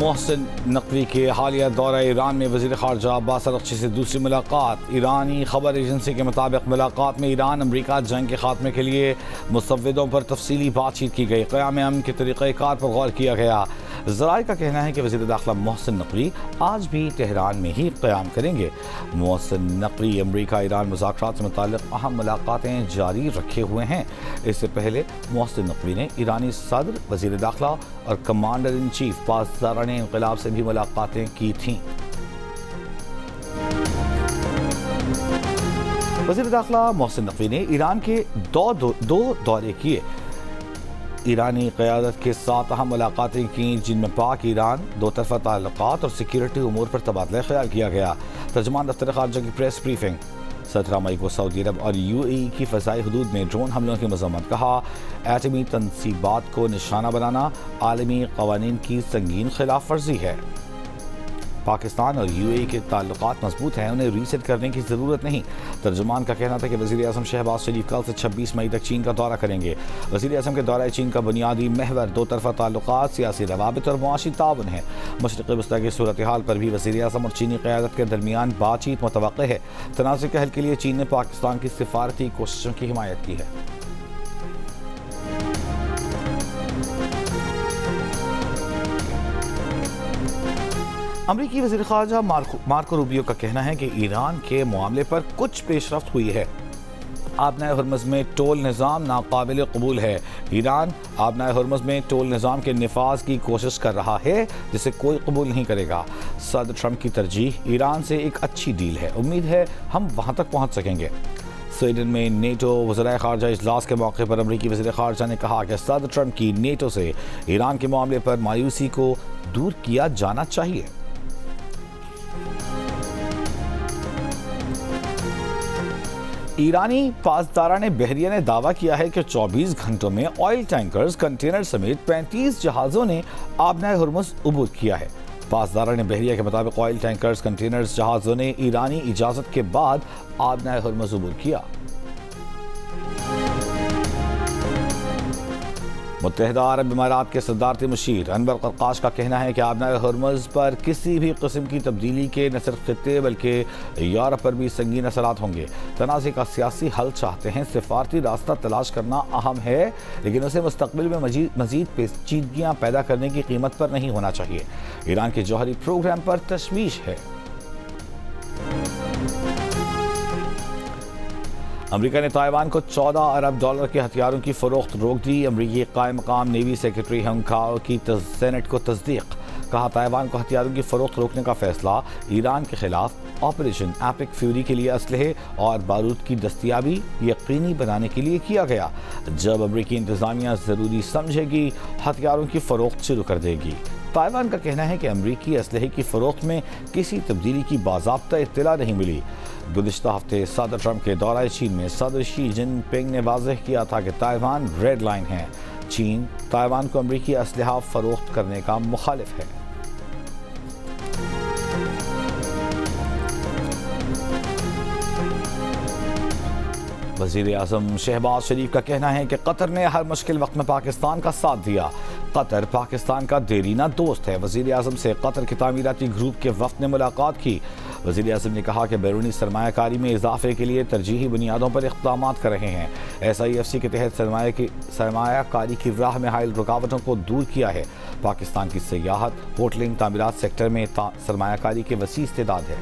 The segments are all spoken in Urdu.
محسن نقوی کے حالیہ دورہ ایران میں وزیر خارجہ عباس اراغچی سے دوسری ملاقات۔ ایرانی خبر ایجنسی کے مطابق ملاقات میں ایران امریکہ جنگ کے خاتمے کے لیے مسودوں پر تفصیلی بات چیت کی گئی۔ قیام امن کے طریقہ کار پر غور کیا گیا۔ ذرائع کا کہنا ہے کہ وزیر داخلہ محسن نقوی آج بھی تہران میں ہی قیام کریں گے۔ محسن نقوی امریکہ ایران مذاکرات سے متعلق اہم ملاقاتیں جاری رکھے ہوئے ہیں۔ اس سے پہلے محسن نقوی نے ایرانی صدر، وزیر داخلہ اور کمانڈر ان چیف پاسداران انقلاب سے بھی ملاقاتیں کی تھیں۔ وزیر داخلہ محسن نقوی نے ایران کے دو دورے کیے۔ ایرانی قیادت کے ساتھ اہم ملاقاتیں کیں، جن میں پاک ایران دو طرفہ تعلقات اور سیکیورٹی امور پر تبادلہ خیال کیا گیا۔ ترجمان دفتر خارجہ کی پریس بریفنگ۔ 17 مئی کو سعودی عرب اور UAE کی فضائی حدود میں ڈرون حملوں کی مذمت۔ کہا، ایٹمی تنصیبات کو نشانہ بنانا عالمی قوانین کی سنگین خلاف ورزی ہے۔ پاکستان اور UAE کے تعلقات مضبوط ہیں، انہیں ریسیٹ کرنے کی ضرورت نہیں۔ ترجمان کا کہنا تھا کہ وزیر اعظم شہباز شریف کل سے 26 مئی تک چین کا دورہ کریں گے۔ وزیر اعظم کے دورہ چین کا بنیادی محور دو طرفہ تعلقات، سیاسی روابط اور معاشی تعاون ہے۔ مشرق وسطیٰ کی صورتحال پر بھی وزیر اعظم اور چینی قیادت کے درمیان بات چیت متوقع ہے۔ تنازع کے حل کے لیے چین نے پاکستان کی سفارتی کوششوں کی حمایت کی ہے۔ امریکی وزیر خارجہ مارکو روبیو کا کہنا ہے کہ ایران کے معاملے پر کچھ پیش رفت ہوئی ہے۔ آبنائے ہرمز میں ٹول نظام ناقابل قبول ہے۔ ایران آبنائے ہرمز میں ٹول نظام کے نفاذ کی کوشش کر رہا ہے، جسے کوئی قبول نہیں کرے گا۔ صدر ٹرمپ کی ترجیح ایران سے ایک اچھی ڈیل ہے، امید ہے ہم وہاں تک پہنچ سکیں گے۔ سویڈن میں نیٹو وزرائے خارجہ اجلاس کے موقع پر امریکی وزیر خارجہ نے کہا کہ صدر ٹرمپ کی نیٹو سے ایران کے معاملے پر مایوسی کو دور کیا جانا چاہیے۔ ایرانی پاسداران بحریہ نے دعویٰ کیا ہے کہ 24 گھنٹوں میں آئل ٹینکرز، کنٹینر سمیت 35 جہازوں نے آبنائے ہرمز عبور کیا ہے۔ پاسداران بحریہ کے مطابق آئل ٹینکرز، کنٹینرز، جہازوں نے ایرانی اجازت کے بعد آبنائے ہرمز عبور کیا۔ متحدہ عرب امارات کے صدارتی مشیر انور قرقاش کا کہنا ہے کہ آبنائے ہرمز پر کسی بھی قسم کی تبدیلی کے نہ صرف خطے بلکہ یورپ پر بھی سنگین اثرات ہوں گے۔ تنازع کا سیاسی حل چاہتے ہیں، سفارتی راستہ تلاش کرنا اہم ہے، لیکن اسے مستقبل میں مزید پیچیدگیاں پیدا کرنے کی قیمت پر نہیں ہونا چاہیے۔ ایران کے جوہری پروگرام پر تشویش ہے۔ امریکہ نے تائیوان کو $14 ارب کے ہتھیاروں کی فروخت روک دی۔ امریکی قائم مقام نیوی سیکرٹری ہنگ کاؤ کی سینٹ کو تصدیق۔ کہا، تائیوان کو ہتھیاروں کی فروخت روکنے کا فیصلہ ایران کے خلاف آپریشن ایپک فیوری کے لیے اسلحے اور بارود کی دستیابی یقینی بنانے کے لیے کیا گیا۔ جب امریکی انتظامیہ ضروری سمجھے گی، ہتھیاروں کی فروخت شروع کر دے گی۔ تائیوان کا کہنا ہے کہ امریکی اسلحے کی فروخت میں کسی تبدیلی کی باضابطہ اطلاع نہیں ملی۔ گزشتہ ہفتے صدر ٹرمپ کے دورہ چین میں صدر شی جن پنگ نے واضح کیا تھا کہ تائیوان ریڈ لائن ہے۔ چین تائیوان کو امریکی اسلحہ فروخت کرنے کا مخالف ہے۔ وزیر اعظم شہباز شریف کا کہنا ہے کہ قطر نے ہر مشکل وقت میں پاکستان کا ساتھ دیا۔ قطر پاکستان کا دیرینہ دوست ہے۔ وزیر اعظم سے قطر کے تعمیراتی گروپ کے وفد نے ملاقات کی۔ وزیر اعظم نے کہا کہ بیرونی سرمایہ کاری میں اضافے کے لیے ترجیحی بنیادوں پر اقدامات کر رہے ہیں۔ SIFC کے تحت سرمایہ کاری کی راہ میں حائل رکاوٹوں کو دور کیا ہے۔ پاکستان کی سیاحت، ہوٹلنگ، تعمیرات سیکٹر میں سرمایہ کاری کے وسیع استعداد ہے۔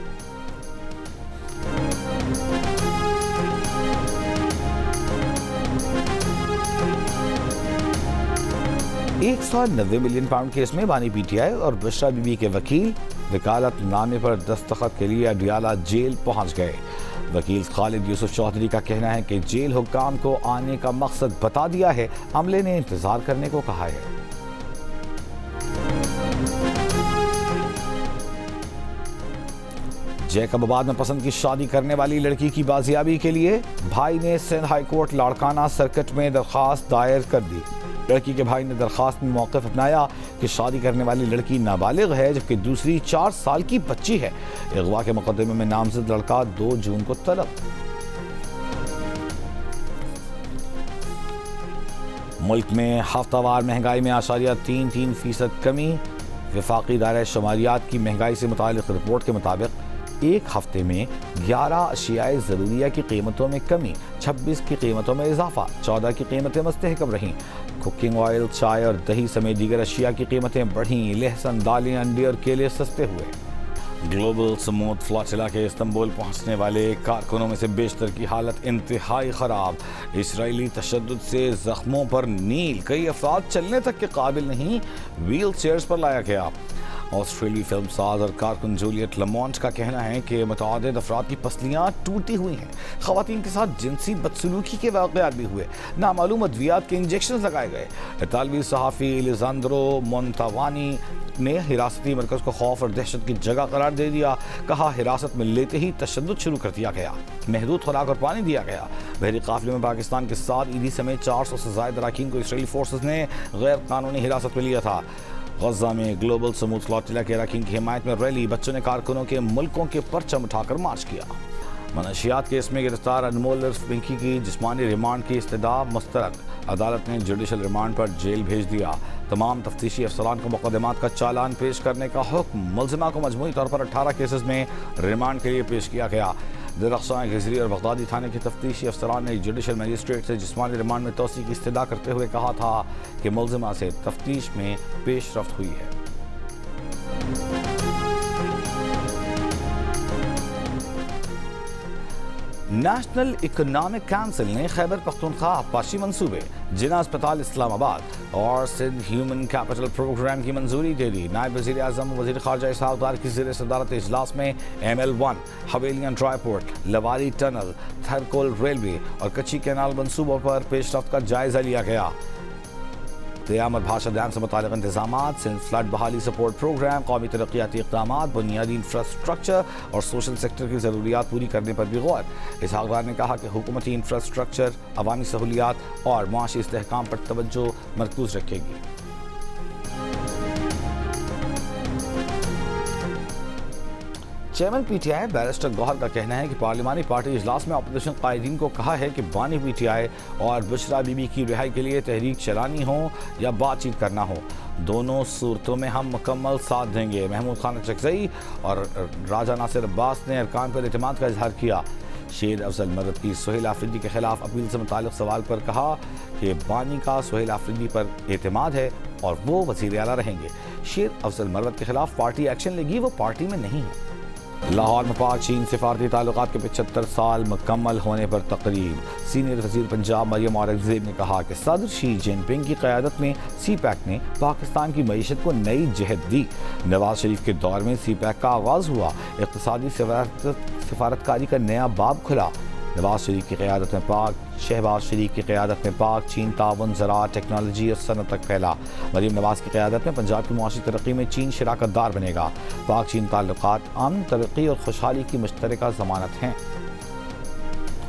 190 ملین پاؤنڈ کیس میں بانی PTI اور بشرا بی بی کے وکیل وکالت نامے پر دستخط کے لیے اڈیالہ جیل پہنچ گئے۔ وکیل خالد یوسف چودھری کا کہنا ہے کہ جیل حکام کو آنے کا مقصد بتا دیا ہے، عملے نے انتظار کرنے کو کہا ہے۔ جیکب آباد میں پسند کی شادی کرنے والی لڑکی کی بازیابی کے لیے بھائی نے Sindh high court Larkana circuit میں درخواست دائر کر دی۔ لڑکی کے بھائی نے درخواست میں موقف اپنایا کہ شادی کرنے والی لڑکی نابالغ ہے، جبکہ دوسری 4 سال کی بچی ہے۔ اغوا کے مقدمے میں نامزد لڑکا 2 جون کو طلب۔ ملک میں ہفتہ وار مہنگائی میں 0.33% کمی، وفاقی ادارہ شماریات کی مہنگائی سے متعلق رپورٹ کے مطابق ایک ہفتے میں 11 اشیائے ضروریہ کی قیمتوں میں کمی، 26 کی قیمتوں میں اضافہ، 14 کی قیمتیں مستحکم رہیں۔ کوکنگ آئل، چائے اور دہی سمیت دیگر اشیاء کی قیمتیں بڑھیں۔ لہسن، دالیں، انڈے اور کیلے سستے ہوئے۔ گلوبل سموتھ فلاٹیلا کے استنبول پہنچنے والے کارکنوں میں سے بیشتر کی حالت انتہائی خراب۔ اسرائیلی تشدد سے زخموں پر نیل، کئی افراد چلنے تک کے قابل نہیں، ویل چیئرز پر لایا گیا۔ آسٹریلی فلم ساز اور کارکن جولیٹ لامونٹ کا کہنا ہے کہ متعدد افراد کی پسلیاں ٹوٹی ہوئی ہیں، خواتین کے ساتھ جنسی بدسلوکی کے واقعات بھی ہوئے، نامعلوم ادویات کے انجیکشنز لگائے گئے۔ اطالوی صحافی الیزانڈرو مونتاوانی نے حراستی مرکز کو خوف اور دہشت کی جگہ قرار دے دیا، کہا حراست میں لیتے ہی تشدد شروع کر دیا گیا، محدود خوراک اور پانی دیا گیا۔ بحری قافلے میں پاکستان کے 7 عیدی سمیت 400 سے زائد اراکین کو اسرائیلی فورسز نے غیر قانونی حراست میں لیا تھا۔ غزہ میں گلوبل سموتھ فلاٹیلا کے اراکین کی حمایت میں ریلی، بچوں نے کارکنوں کے ملکوں کے پرچم اٹھا کر مارچ کیا۔ منشیات کیس میں گرفتار انمول عرف پنکی کی جسمانی ریمانڈ کی استدعا مسترد، عدالت نے جوڈیشل ریمانڈ پر جیل بھیج دیا۔ تمام تفتیشی افسران کو مقدمات کا چالان پیش کرنے کا حکم، ملزمہ کو مجموعی طور پر 18 کیسز میں ریمانڈ کے لیے پیش کیا گیا۔ درخشاں، گجری اور بغدادی تھانے کے تفتیشی افسران نے جوڈیشل مجسٹریٹ سے جسمانی ریمانڈ میں توسیع کی استدعا کرتے ہوئے کہا تھا کہ ملزمہ سے تفتیش میں پیش رفت ہوئی ہے۔ نیشنل اکنامک کونسل نے خیبر پختونخوا آبپاشی منصوبے، جناح اسپتال اسلام آباد اور سندھ ہیومن کیپٹل پروگرام کی منظوری دے دی۔ نائب وزیر اعظم و وزیر خارجہ اسحاق ڈار کی زیر صدارت اجلاس میں ML1، Havelian dry port, Lowari tunnel, Thar coal railway اور کچی کینال منصوبوں پر پیش رفت کا جائزہ لیا گیا۔ قیام اور بھاشا ڈیم سے متعلق انتظامات، سندھ فلڈ بحالی سپورٹ پروگرام، قومی ترقیاتی اقدامات، بنیادی انفراسٹرکچر اور سوشل سیکٹر کی ضروریات پوری کرنے پر بھی غور۔ اسحاق ڈار نے کہا کہ حکومتی انفراسٹرکچر عوامی سہولیات اور معاشی استحکام پر توجہ مرکوز رکھے گی۔ Chairman P T I barrister Gohar کا کہنا ہے کہ پارلیمانی پارٹی اجلاس میں اپوزیشن قائدین کو کہا ہے کہ بانی پی ٹی آئی اور بشرا بی بی کی رہائی کے لیے تحریک چلانی ہو یا بات چیت کرنا ہو، دونوں صورتوں میں ہم مکمل ساتھ دیں گے۔ محمود خان چکزئی اور راجہ ناصر عباس نے ارکان پر اعتماد کا اظہار کیا۔ شیر افضل مرد کی سہیل آفریدی کے خلاف اپیل سے متعلق سوال پر کہا کہ بانی کا سہیل آفریدی پر اعتماد ہے اور وہ وزیر اعلیٰ رہیں گے۔ شیر افضل مرد کے خلاف پارٹی ایکشن لے گی، وہ پارٹی میں نہیں ہے۔ لاہور میں پاک چین سفارتی تعلقات کے 75 سال مکمل ہونے پر تقریب۔ سینئر وزیر پنجاب مریم اورنگزیب نے کہا کہ صدر شی جن پنگ کی قیادت میں سی پیک نے پاکستان کی معیشت کو نئی جہت دی۔ نواز شریف کے دور میں سی پیک کا آغاز ہوا، اقتصادی سفارتکاری کا نیا باب کھلا۔ نواز شریف کی قیادت میں شہباز شریف کی قیادت میں پاک چین تعاون زراعت، ٹیکنالوجی اور صنعت تک پھیلا۔ مریم نواز کی قیادت میں پنجاب کی معاشی ترقی میں چین شراکت دار بنے گا۔ پاک چین تعلقات امن، ترقی اور خوشحالی کی مشترکہ ضمانت ہیں۔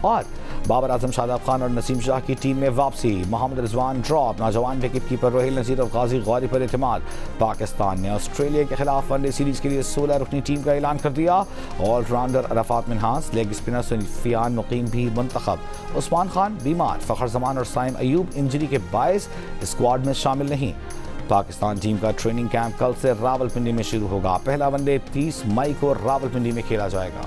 اور بابر اعظم، شاداب خان اور نسیم شاہ کی ٹیم میں واپسی، محمد رضوان ڈراپ، نوجوان وکٹ کیپر روہیل نذیر اور غازی غوری پر اعتماد۔ پاکستان نے آسٹریلیا کے خلاف ون ڈے سیریز کے لیے 16 رکنی ٹیم کا اعلان کر دیا۔ All rounder Arafat Minhas, leg spinner Sufiyan Muqeem بھی منتخب۔ عثمان خان بیمار، فخر زمان اور سائم ایوب انجری کے باعث اسکواڈ میں شامل نہیں۔ پاکستان ٹیم کا ٹریننگ کیمپ کل سے راولپنڈی میں شروع ہوگا۔ پہلا ون ڈے 30 مئی کو راولپنڈی میں کھیلا جائے گا۔